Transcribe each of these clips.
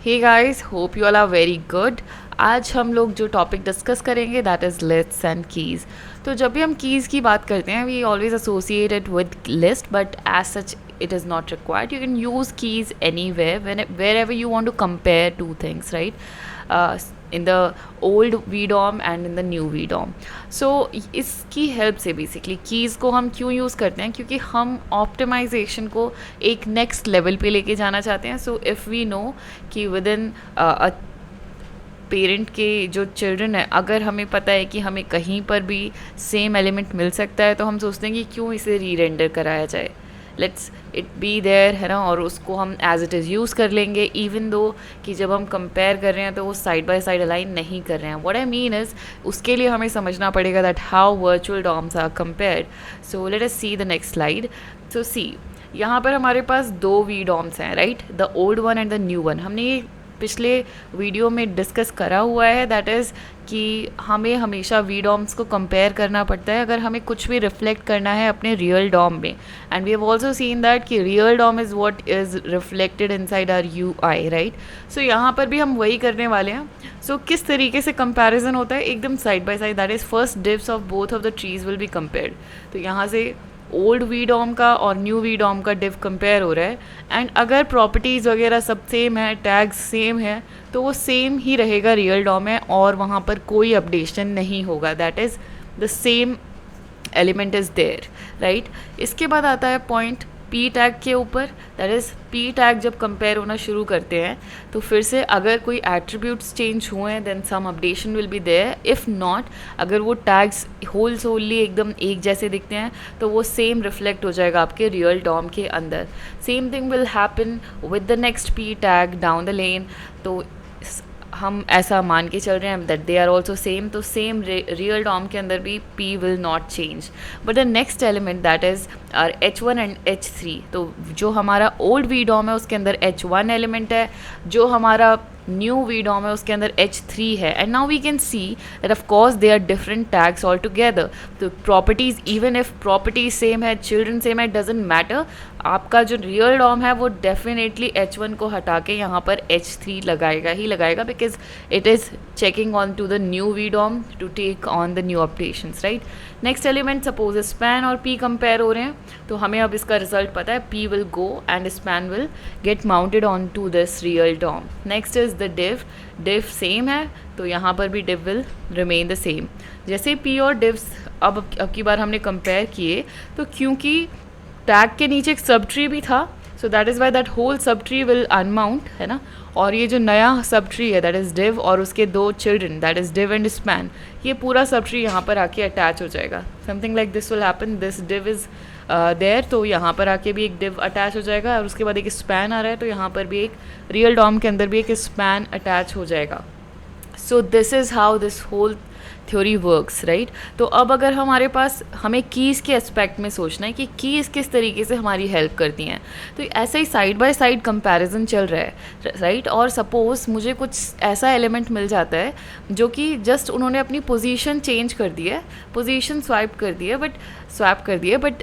Hey guys, hope you all are very good. आज हम लोग जो टॉपिक डिस्कस करेंगे that is lists and keys. तो जब भी हम कीज़ की बात करते हैं we always associate it with list, but as such it is not required. You can use keys anywhere wherever you want to compare two things, right? In the old VDOM and in the new VDOM. So इसकी help से basically keys को हम क्यों use करते हैं, क्योंकि हम optimisation को एक नेक्स्ट लेवल पे लेके जाना चाहते हैं. सो इफ़ वी नो कि विद इन पेरेंट के जो चिल्ड्रन है, अगर हमें पता है कि हमें कहीं पर भी सेम एलिमेंट मिल सकता है तो हम सोचते हैं कि क्यों इसे री रेंडर कराया जाए, लेट्स इट बी देयर, है ना, और उसको हम एज इट इज़ यूज़ कर लेंगे इवन दो कि जब हम कंपेयर कर रहे हैं तो वो साइड बाय साइड अलाइन नहीं कर रहे हैं. व्हाट आई मीन इज़ उसके लिए हमें समझना पड़ेगा that how virtual DOMs are compared. So let us see the next slide. So see, यहाँ पर हमारे पास दो वी डॉम्स हैं, right, the old one and the new one. हमने ये पिछले वीडियो में डिस्कस करा हुआ है, दैट इज़ कि हमें हमेशा वी डॉम्स को कंपेयर करना पड़ता है अगर हमें कुछ भी रिफ्लेक्ट करना है अपने रियल डॉम में. And we have also seen that कि real DOM is what is reflected inside our UI, right. So यहाँ पर भी हम वही करने वाले हैं. सो किस तरीके से कंपैरिजन होता है, एकदम side by side, that is first divs of both of the trees will be compared. तो यहाँ से ओल्ड वी डॉम का और न्यू वी डॉम का डिव कंपेयर हो रहा है. एंड अगर प्रॉपर्टीज़ वगैरह सब सेम है, टैग्स सेम है, तो वो सेम ही रहेगा रियल डॉम में और वहाँ पर कोई अपडेशन नहीं होगा. That is the same element is there, right. इसके बाद आता है पॉइंट पी टैग के ऊपर. दैट इज़ पी टैग जब कंपेयर होना शुरू करते हैं तो फिर से अगर कोई एट्रीब्यूट्स चेंज हुए हैं then some updation will be there. If not, अगर वो टैग्स होलसोली एकदम एक जैसे दिखते हैं तो वो सेम रिफ्लेक्ट हो जाएगा आपके रियल डॉम के अंदर. Same thing will happen with the next P tag down the lane. तो हम ऐसा मान के चल रहे हैं that they are also same. तो सेम रियल डॉम के अंदर भी P will not change. But the next element that is are H1 and H3. तो जो हमारा ओल्ड वी डॉम है उसके अंदर H1 एलिमेंट है, जो हमारा न्यू वी डॉम है उसके अंदर H3 है. And now we can see that of course they are different tags all together. तो properties, even if properties same है, चिल्ड्रन सेम है, डजेंट मैटर. आपका जो रियल डॉम है वो डेफिनेटली H1 को हटा के यहाँ पर H3 लगाएगा ही लगाएगा, because it is checking on to the new V DOM to take on the new updations, right. Next element suppose span और P कंपेयर हो रहे हैं तो हमें अब इसका रिजल्ट पता है. P will go and span will get mounted on to this real DOM. Next is the div. div same है तो यहाँ पर भी div will remain the same. जैसे P और divs अब की बार हमने कंपेयर किए तो क्योंकि टैग के नीचे एक सब ट्री भी था, so that is why that whole subtree will unmount, है ना. और ये जो नया सब ट्री है दैट इज़ div और उसके दो children that is div and span, ये पूरा सब ट्री यहाँ पर आके अटैच हो जाएगा. Something like this will happen. This div is there, तो यहाँ पर आके भी एक div अटैच हो जाएगा और उसके बाद एक स्पैन आ रहा है तो यहाँ पर भी एक रियल डॉम के अंदर भी एक स्पैन अटैच हो जाएगा. सो this is how this whole theory works, right. तो अब अगर हमारे पास हमें कीज़ के एस्पेक्ट में सोचना है कि कीज़ किस तरीके से हमारी हेल्प करती हैं, तो ऐसा ही साइड बाय साइड कंपैरिजन चल रहा है, राइट. और सपोज़ मुझे कुछ ऐसा एलिमेंट मिल जाता है जो कि जस्ट उन्होंने अपनी पोजीशन चेंज कर दी है, पोजीशन स्वैप कर दी है, but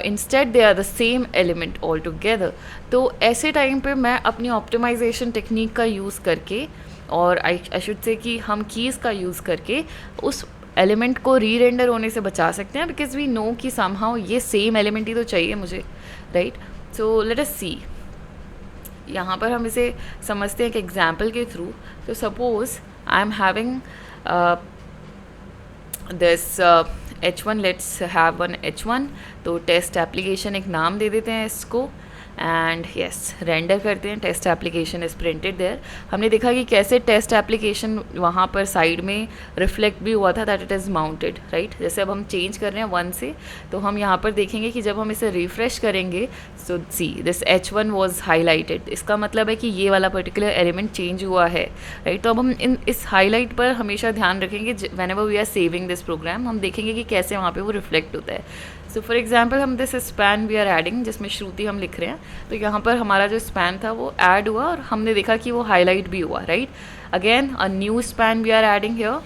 instead they are the same element all together. तो ऐसे टाइम पे मैं अपनी ऑप्टिमाइजेशन टेक्निक का यूज़ करके, और आई शुड से कि हम कीज़ का यूज़ करके उस एलिमेंट को री रेंडर होने से बचा सकते हैं, बिकॉज वी नो कि समहाउ ये सेम एलिमेंट ही तो चाहिए मुझे, राइट. सो लेट अस सी. यहाँ पर हम इसे समझते हैं एक एग्जाम्पल के थ्रू. तो suppose I am having this H1, let's have one H1. तो टेस्ट एप्लीकेशन एक नाम दे देते हैं इसको एंड यस रेंडर करते हैं. Test application is printed there. हमने देखा कि कैसे टेस्ट एप्लीकेशन वहाँ पर साइड में रिफ्लेक्ट भी हुआ था, that it is mounted, right. जैसे अब हम चेंज कर रहे हैं 1 से, तो हम यहाँ पर देखेंगे कि जब हम इसे रिफ्रेश करेंगे so see this H1 was highlighted. इसका मतलब है कि ये वाला पर्टिकुलर एलिमेंट चेंज हुआ है, राइट. तो अब हम इस हाईलाइट पर हमेशा ध्यान रखेंगे whenever we are saving this program. हम देखेंगे कि कैसे वहाँ पर वो रिफ्लेक्ट होता है. सो फॉर एग्जाम्पल हम this span we are adding, जिसमें श्रुति हम लिख रहे हैं, तो यहाँ पर हमारा जो स्पैन था वो ऐड हुआ और हमने देखा कि वो हाईलाइट भी हुआ, right. Again a new span we are adding here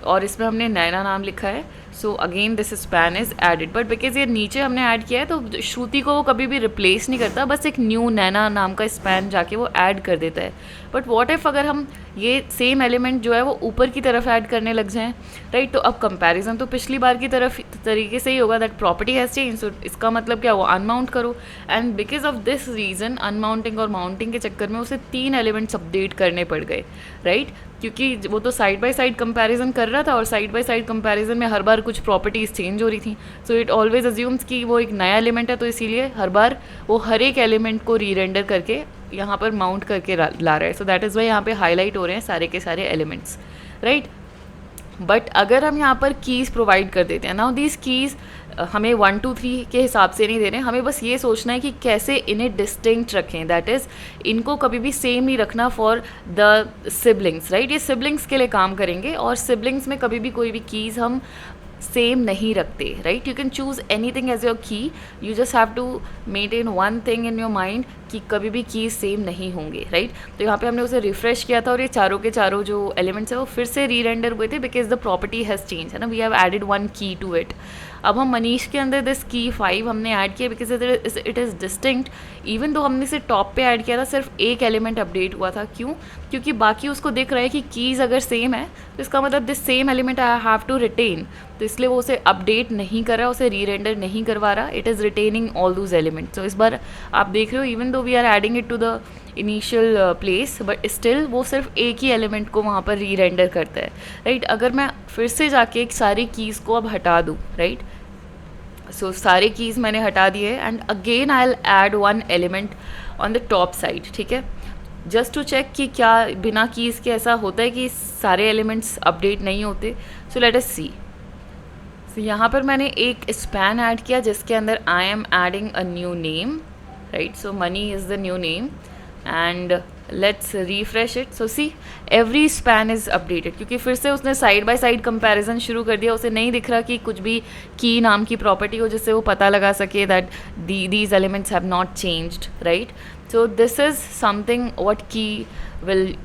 और इसमें हमने नैना नाम लिखा है. So again this span is added, but because ये नीचे हमने ऐड किया है तो श्रुति को वो कभी भी रिप्लेस नहीं करता, बस एक न्यू नैना नाम का स्पैन जाके वो ऐड कर देता है. बट वॉट इफ़ अगर हम ये सेम एलिमेंट जो है वो ऊपर की तरफ ऐड करने लग जाएं, राइट? तो अब कंपैरिजन तो पिछली बार की तरफ तरीके से ही होगा, that property has change. So इसका मतलब क्या हुआ, अनमाउंट करो. And because of this reason unmounting और माउंटिंग के चक्कर में उसे 3 एलिमेंट्स अपडेट करने पड़ गए, राइट? क्योंकि वो तो साइड बाय साइड कंपैरिजन कर रहा था और साइड बाय साइड कंपैरिजन में हर बार कुछ प्रॉपर्टीज़ चेंज हो रही थी. सो इट ऑलवेज अज्यूम्स कि वो एक नया एलिमेंट है, तो इसीलिए हर बार वो हर एक एलिमेंट को रीरेंडर करके यहाँ पर माउंट करके ला रहा है. सो दैट इज़ वाई यहाँ पे हाईलाइट हो रहे हैं सारे के सारे एलिमेंट्स, राइट? बट अगर हम यहाँ पर कीज़ प्रोवाइड कर देते हैं, नाउ दीज कीज़ हमें 1 2 3 के हिसाब से नहीं दे रहे हैं, हमें बस ये सोचना है कि कैसे इन्हें डिस्टिंक्ट रखें. दैट इज़ इनको कभी भी सेम नहीं रखना फॉर द सिबलिंग्स, राइट? ये सिबलिंग्स के लिए काम करेंगे और सिबलिंग्स में कभी भी कोई भी कीज़ हम सेम नहीं रखते, right? You can choose anything as your key, you just have to maintain one thing in your mind कि कभी भी कीज सेम नहीं होंगे, राइट? तो यहाँ पे हमने उसे रिफ्रेश किया था और ये चारों के चारों जो एलिमेंट्स है वो फिर से रीरेंडर हुए थे because the property has change, है ना? वी हैव एडेड 1 की टू इट. अब हम मनीष के अंदर दिस की 5 हमने ऐड किया because it is distinct. Even though हमने इसे टॉप पे ऐड किया था, सिर्फ एक एलिमेंट अपडेट हुआ था. क्यों? क्योंकि बाकी उसको दिख रहा है कि कीज़ अगर सेम है तो इसका मतलब this same element I have to retain, तो इसलिए वो उसे अपडेट नहीं कर रहा, उसे रीरेंडर नहीं करवा रहा. It is retaining all those elements. तो इस बार आप देख रहे हो even though we are adding it to the initial place, but still वो सिर्फ एक ही एलिमेंट को वहाँ पर रीरेंडर करता है, राइट? अगर मैं फिर से जाके एक सारी कीज़ को अब हटा दूँ, राइट? सो सारे कीज़ मैंने हटा दिए and again I will add 1 element on the top side, ठीक है? जस्ट टू चेक कि क्या बिना कीज़ के ऐसा होता है कि सारे एलिमेंट्स अपडेट नहीं होते. सो लेट अस सी. सो यहाँ पर मैंने एक स्पैन ऐड किया जिसके अंदर I am adding a new name, right? So money is the new name and let's refresh it. So see every span is updated, क्योंकि फिर से उसने साइड बाय साइड कंपैरिजन शुरू कर दिया. उसे नहीं दिख रहा कि कुछ भी की नाम की प्रॉपर्टी हो जिससे वो पता लगा सके that these elements have not changed, right? So this is something what की will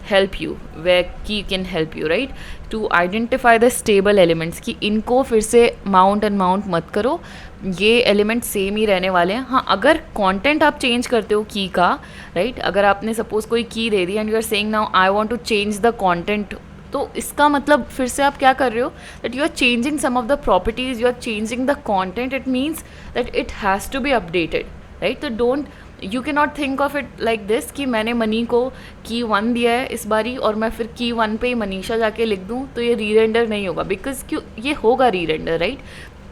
help you, where key can help you, right? To identify the stable elements कि इनको फिर से माउंट एंड माउंट मत करो, ये एलिमेंट सेम ही रहने वाले हैं. हाँ, अगर कंटेंट आप चेंज करते हो की का, राइट? अगर आपने सपोज कोई की दे दी and you are saying now I want to change the content, तो इसका मतलब फिर से आप क्या कर रहे हो, that you are changing some of the properties, you are changing the content. It means that it has to be updated, right? तो don't, you can not think of it like this कि मैंने money को की 1 दिया है इस बारी और मैं फिर की 1 पे ही मनीषा जाके लिख दूँ तो ये रीरेंडर नहीं होगा. बिकॉज क्यों ये होगा रीरेंडर, राइट?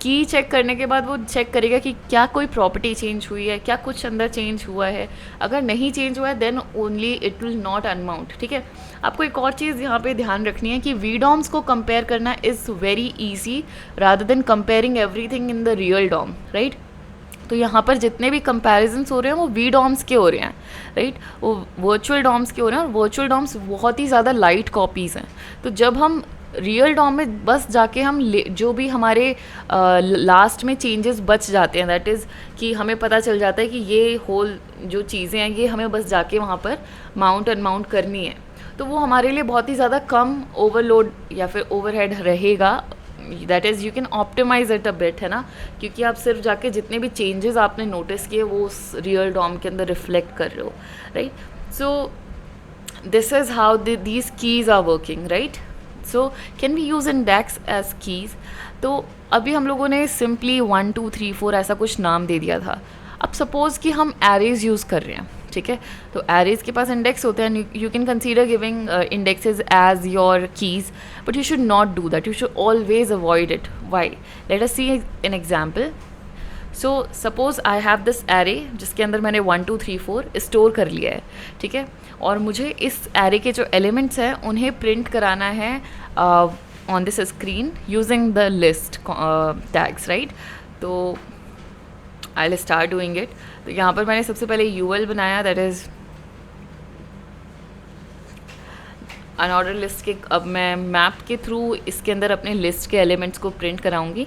की चेक करने के बाद वो चेक करेगा कि क्या कोई प्रॉपर्टी चेंज हुई है, क्या कुछ अंदर चेंज हुआ है. अगर नहीं चेंज हुआ है then only it will not unmount, ठीक है? आपको एक और चीज़ यहाँ पे ध्यान रखनी है कि वीडॉम्स को कंपेयर करना is very easy rather than comparing everything in the real DOM, right? तो यहाँ पर जितने भी कंपैरिजन्स हो रहे हैं वो वी डॉम्स के हो रहे हैं, राइट? वो वर्चुअल डॉम्स के हो रहे हैं और वर्चुअल डॉम्स बहुत ही ज़्यादा लाइट कॉपीज़ हैं. तो जब हम रियल डॉम में बस जाके हम जो भी हमारे लास्ट में चेंजेस बच जाते हैं, दैट इज़ कि हमें पता चल जाता है कि ये होल जो चीज़ें हैं ये हमें बस जाके वहाँ पर माउंट अनमाउंट करनी है, तो वो हमारे लिए बहुत ही ज़्यादा कम ओवरलोड या फिर ओवरहेड रहेगा. That is you can optimize it a bit, है ना? क्योंकि आप सिर्फ जाके जितने भी चेंजेस आपने नोटिस किए वो उस रियल डॉम के अंदर रिफ्लेक्ट कर रहे हो, right? So this is how these keys are working, right? So can we use index as keys? तो अभी हम लोगों ने सिंपली 1 2 3 4 ऐसा कुछ नाम दे दिया था. अब सपोज़ कि हम एरेज यूज़ कर रहे हैं, ठीक है? तो एरेज के पास इंडेक्स होते हैं, you can consider giving indexes as your keys, but you should not do that, you should always avoid it. Why? Let us see an example. So suppose I have this array जिसके अंदर मैंने 1 2 3 4 store कर लिया है, ठीक है? और मुझे इस एरे के जो एलिमेंट्स हैं उन्हें प्रिंट कराना है on this screen using the list tags, right? तो I will start doing it. तो यहाँ पर मैंने सबसे पहले यूएल बनाया, दैट इज़ अनऑर्डर लिस्ट के. अब मैं मैप के थ्रू इसके अंदर अपने लिस्ट के एलिमेंट्स को प्रिंट कराऊंगी.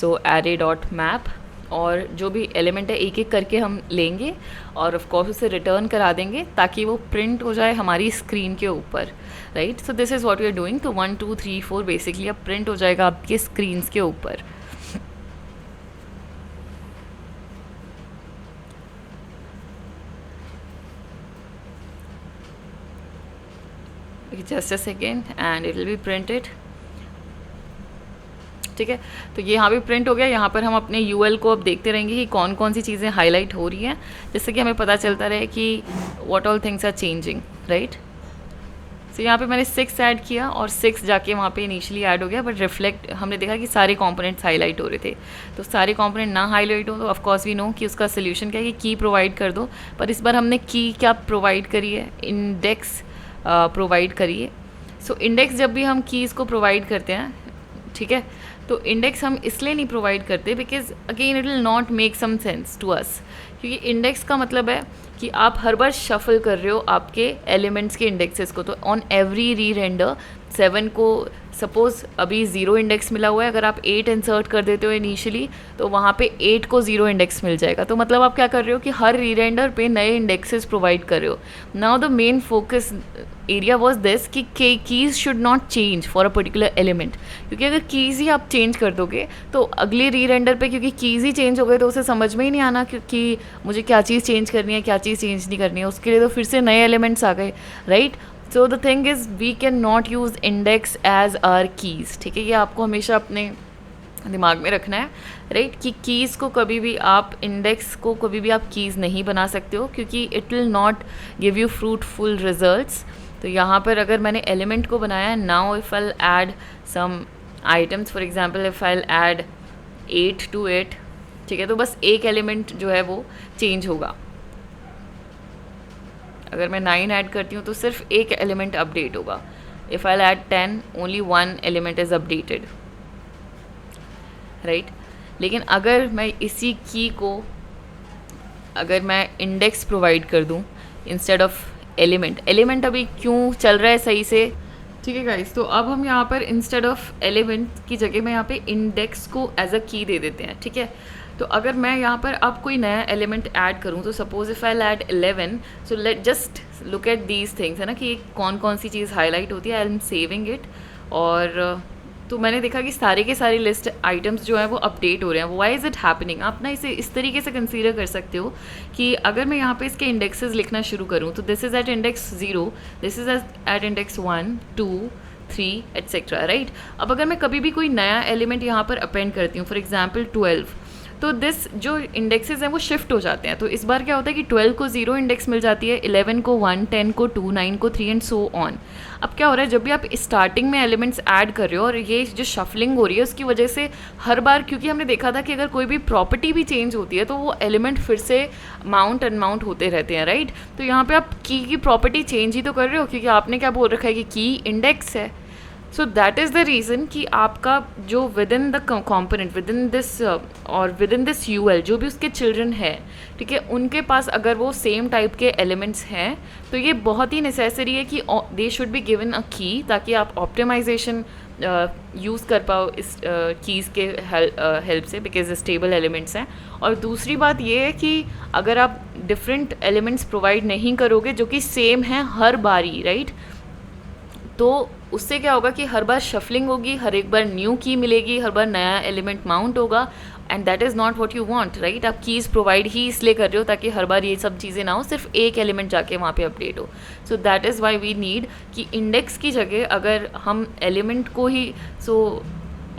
सो एरे डॉट मैप और जो भी एलिमेंट है एक एक करके हम लेंगे और ऑफ कोर्स उसे रिटर्न करा देंगे ताकि वो प्रिंट हो जाए हमारी स्क्रीन के ऊपर, right. So this is what we are doing. तो 1 2 3 4 बेसिकली अब प्रिंट हो जाएगा आपके स्क्रीन्स के ऊपर। Just a second and it will be printed. ठीक है, तो ये यहाँ भी प्रिंट हो गया। यहाँ पर हम अपने यूएल को अब देखते रहेंगे कि कौन कौन सी चीज़ें हाईलाइट हो रही हैं, जिससे कि हमें पता चलता रहे कि what all things are changing, right. So यहाँ पे मैंने 6 ऐड किया और 6 जाके वहाँ पे इनिशियली ऐड हो गया, बट रिफ्लेक्ट हमने देखा कि सारे कंपोनेंट्स हाईलाइट हो रहे थे। तो सारे कंपोनेंट ना हाईलाइट हो तो ऑफकोर्स वी नो कि उसका सोल्यूशन क्या है कि की प्रोवाइड कर दो। पर इस बार हमने की क्या प्रोवाइड करी है, इंडेक्स प्रोवाइड करी है। सो इंडेक्स जब भी हम कीज़ को प्रोवाइड करते हैं, ठीक है, तो इंडेक्स हम इसलिए नहीं प्रोवाइड करते because again it will not make some sense to us, क्योंकि इंडेक्स का मतलब है कि आप हर बार शफल कर रहे हो आपके एलिमेंट्स के इंडेक्सेस को। तो ऑन एवरी री रेंडर 7 को सपोज़ अभी 0 इंडेक्स मिला हुआ है, अगर आप 8 इंसर्ट कर देते हो इनिशियली तो वहाँ पे 8 को 0 इंडेक्स मिल जाएगा। तो मतलब आप क्या कर रहे हो कि हर री रेंडर पे नए इंडेक्सेस प्रोवाइड कर रहे हो। Now the main focus area was this कि keys should not change for a particular element, क्योंकि अगर कीज़ ही आप चेंज कर दोगे तो अगले री रेंडर पे क्योंकि कीज़ ही चेंज हो गए तो उसे समझ में ही नहीं आना कि मुझे क्या चीज़ चेंज करनी है, क्या चीज़ चेंज नहीं करनी है। उसके लिए तो फिर से नए एलिमेंट्स आ गए, right. So the thing is we can not use index as are keys, ठीक है। ये आपको हमेशा अपने दिमाग में रखना है, राइट, कि कीज़ को कभी भी आप इंडेक्स को कभी भी आप कीज़ नहीं बना सकते हो, क्योंकि it will not give you fruitful results. तो यहाँ पर अगर मैंने एलिमेंट को बनाया है, now if I add some items, for example if I add 8 to 8, ठीक है, तो बस एक एलिमेंट जो है वो चेंज होगा। अगर मैं 9 ऐड करती हूँ तो सिर्फ एक एलिमेंट अपडेट होगा। If I add 10 only 1 element is updated, right. लेकिन अगर मैं इसी की को अगर मैं इंडेक्स प्रोवाइड कर दूँ इंस्टेड ऑफ एलिमेंट अभी क्यों चल रहा है सही से, ठीक है गाइस। तो अब हम यहाँ पर इंस्टेड ऑफ एलिमेंट की जगह में यहाँ पे इंडेक्स को एज अ की दे देते हैं, ठीक है। तो अगर मैं यहाँ पर अब कोई नया एलिमेंट ऐड करूँ तो suppose if I add 11, so let just look at these things, है ना, कि कौन कौन सी चीज़ हाईलाइट होती है। I am saving it. और तो मैंने देखा कि सारे के सारे लिस्ट आइटम्स जो हैं वो अपडेट हो रहे हैं। Why is it happening? आप ना इसे इस तरीके से कंसीडर कर सकते हो कि अगर मैं यहाँ पे इसके इंडेक्सेस लिखना शुरू करूँ तो this is at index 0, this is at index 1 2 3 etcetera, right. अब अगर मैं कभी भी कोई नया एलिमेंट यहाँ पर अपेंड करती हूँ, फॉर एग्जाम्पल 12, तो दिस जो इंडेक्सेस हैं वो शिफ्ट हो जाते हैं। तो इस बार क्या होता है कि 12 को 0 इंडेक्स मिल जाती है, 11 को 1, 10 को 2, 9 को 3 एंड सो ऑन। अब क्या हो रहा है, जब भी आप स्टार्टिंग में एलिमेंट्स ऐड कर रहे हो और ये जो शफलिंग हो रही है उसकी वजह से हर बार, क्योंकि हमने देखा था कि अगर कोई भी प्रॉपर्टी भी चेंज होती है तो वो एलिमेंट फिर से माउंट अनमाउंट होते रहते हैं, राइट। तो यहाँ पे आप की प्रॉपर्टी चेंज ही तो कर रहे हो, क्योंकि आपने क्या बोल रखा है कि की इंडेक्स है। सो दैट इज़ द रीज़न कि आपका जो with in the component with in this और विद इन दिस यूएल जो भी उसके चिल्ड्रन है, ठीक है, उनके पास अगर वो सेम टाइप के एलिमेंट्स हैं तो ये बहुत ही नेसेसरी है कि they should be given a की, ताकि आप ऑप्टिमाइजेशन यूज़ कर पाओ इस कीज़ के हेल्प से, बिकॉज स्टेबल एलिमेंट्स हैं। और दूसरी बात ये है कि अगर आप डिफरेंट एलिमेंट्स प्रोवाइड नहीं करोगे जो कि सेम हैं हर बारी, राइट, तो उससे क्या होगा कि हर बार शफलिंग होगी, हर एक बार न्यू की मिलेगी, हर बार नया एलिमेंट माउंट होगा, and that is not what you want, right. आप कीज़ प्रोवाइड ही इसलिए कर रहे हो ताकि हर बार ये सब चीज़ें ना हो, सिर्फ एक एलिमेंट जाके वहाँ पे अपडेट हो। So that is why we need कि इंडेक्स की जगह अगर हम एलिमेंट को ही, सो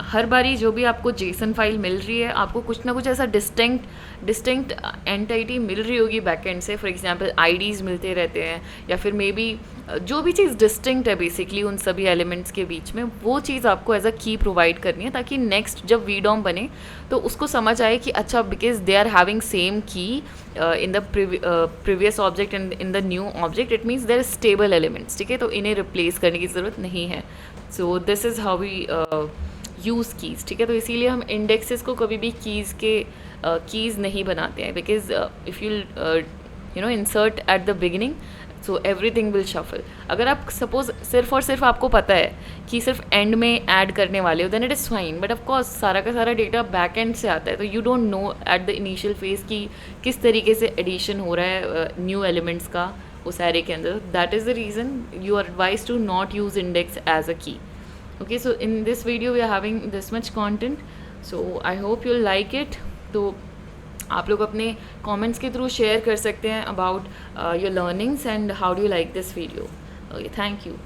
हर बारी जो भी आपको जेसन फाइल मिल रही है, आपको कुछ ना कुछ ऐसा डिस्टिंक्ट एंटिटी मिल रही होगी बैकएंड से। फॉर एग्जांपल आईडीज़ मिलते रहते हैं, या फिर मे बी जो भी चीज़ डिस्टिंक्ट है बेसिकली उन सभी एलिमेंट्स के बीच में, वो चीज़ आपको एज अ की प्रोवाइड करनी है, ताकि नेक्स्ट जब वीडॉम बने तो उसको समझ आए कि अच्छा, because they are having same key in the previous object and in the new object, it means there stable elements, ठीक है, तो इन्हें रिप्लेस करने की ज़रूरत नहीं है। So this is how we use keys, ठीक है। तो इसीलिए हम इंडेक्सेस को कभी भी कीज़ नहीं बनाते हैं, because if you know insert at the beginning so everything will shuffle. अगर आप सपोज सिर्फ और सिर्फ आपको पता है कि सिर्फ एंड में ऐड करने वाले हो, then it is fine, but of course सारा का सारा डेटा बैक एंड से आता है, तो you don't know at the initial phase कि किस तरीके से एडिशन हो रहा है न्यू एलिमेंट्स का उस एरे के अंदर। That is the reason you are advise to not use index as a key. Okay, so in this video we are having this much content, so I hope you'll like it. तो आप लोग अपने comments के through share कर सकते हैं about your learnings and how do you like this video. Okay, thank you.